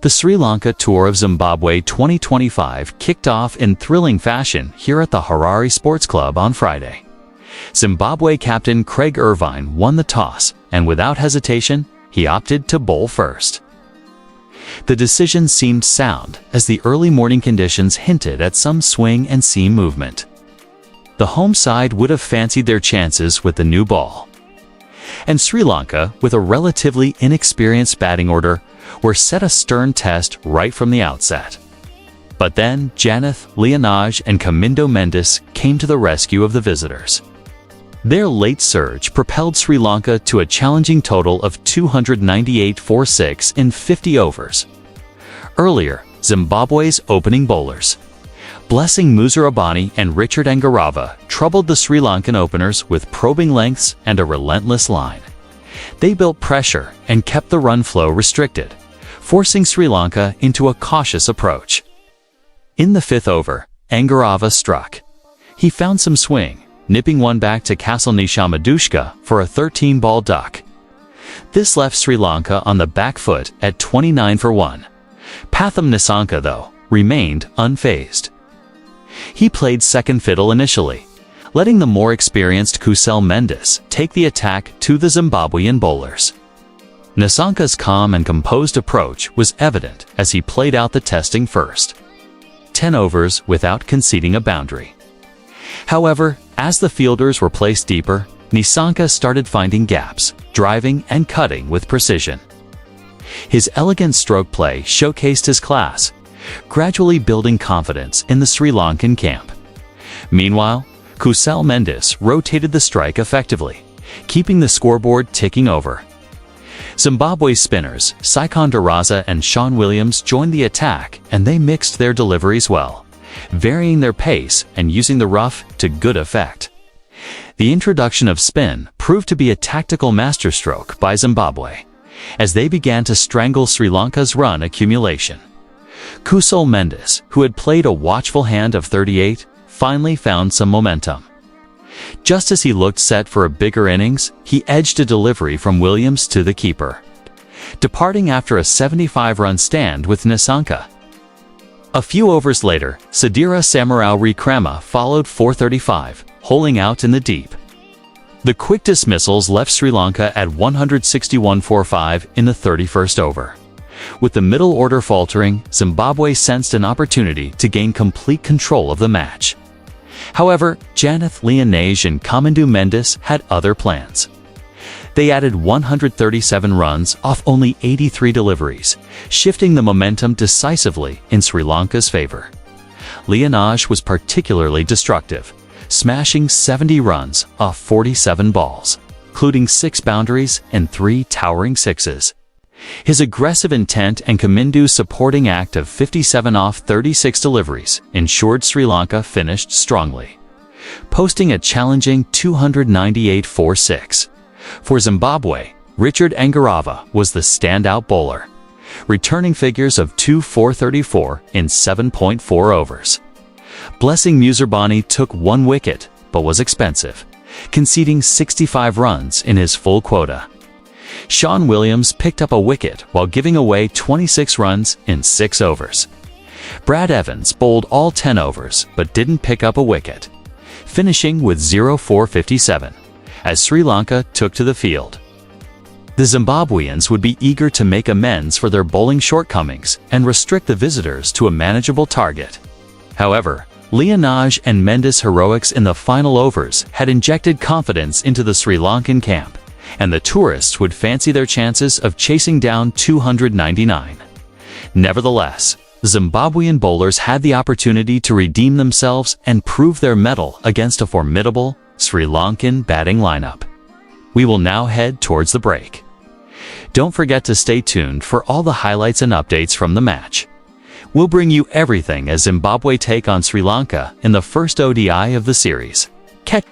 The Sri Lanka Tour of Zimbabwe 2025 kicked off in thrilling fashion here at the Harare Sports Club on Friday. Zimbabwe captain Craig Irvine won the toss, and without hesitation, he opted to bowl first. The decision seemed sound, as the early morning conditions hinted at some swing and seam movement. The home side would have fancied their chances with the new ball. And Sri Lanka, with a relatively inexperienced batting order, were set a stern test right from the outset. But then Charith, Leonage, and Kamindo Mendes came to the rescue of the visitors. Their late surge propelled Sri Lanka to a challenging total of 298 for 6 in 50 overs. Earlier, Zimbabwe's opening bowlers, Blessing Muzarabani and Richard Ngarava, troubled the Sri Lankan openers with probing lengths and a relentless line. They built pressure and kept the run flow restricted, forcing Sri Lanka into a cautious approach. In the fifth over, Ngarava struck. He found some swing, nipping one back to Asalanka for a 13-ball duck. This left Sri Lanka on the back foot at 29 for 1. Pathum Nissanka, though, remained unfazed. He played second fiddle initially, letting the more experienced Kusal Mendes take the attack to the Zimbabwean bowlers. Nissanka's calm and composed approach was evident as he played out the testing first. 10 overs without conceding a boundary. However, as the fielders were placed deeper, Nissanka started finding gaps, driving and cutting with precision. His elegant stroke play showcased his class, gradually building confidence in the Sri Lankan camp. Meanwhile, Kusal Mendes rotated the strike effectively, keeping the scoreboard ticking over. Zimbabwe spinners Saikonda Raza and Sean Williams joined the attack, and they mixed their deliveries well, varying their pace and using the rough to good effect. The introduction of spin proved to be a tactical masterstroke by Zimbabwe, as they began to strangle Sri Lanka's run accumulation. Kusal Mendes, who had played a watchful hand of 38, finally found some momentum. Just as he looked set for a bigger innings, he edged a delivery from Williams to the keeper, departing after a 75-run stand with Nissanka. A few overs later, Sadira Samarau Rikrama followed 435, holing out in the deep. The quick dismissals left Sri Lanka at 161 for 5 in the 31st over. With the middle order faltering, Zimbabwe sensed an opportunity to gain complete control of the match. However, Charith, Leonage, and Kamindo Mendes had other plans. They added 137 runs off only 83 deliveries, shifting the momentum decisively in Sri Lanka's favor. Leonage was particularly destructive, smashing 70 runs off 47 balls, including 6 boundaries and 3 towering sixes. His aggressive intent and Kamindo's supporting act of 57 off 36 deliveries ensured Sri Lanka finished strongly, posting a challenging 298 for 6. For Zimbabwe, Richard Ngarava was the standout bowler, returning figures of 2 for 34 in 7.4 overs. Blessing Muzarabani took 1 wicket, but was expensive, conceding 65 runs in his full quota. Sean Williams picked up a wicket while giving away 26 runs in 6 overs. Brad Evans bowled all 10 overs but didn't pick up a wicket, finishing with 0 for 57, as Sri Lanka took to the field. The Zimbabweans would be eager to make amends for their bowling shortcomings and restrict the visitors to a manageable target. However, Leonage and Mendes' heroics in the final overs had injected confidence into the Sri Lankan camp, and the tourists would fancy their chances of chasing down 299. Nevertheless, Zimbabwean bowlers had the opportunity to redeem themselves and prove their mettle against a formidable Sri Lankan batting lineup. We will now head towards the break. Don't forget to stay tuned for all the highlights and updates from the match. We'll bring you everything as Zimbabwe take on Sri Lanka in the first ODI of the series. Catch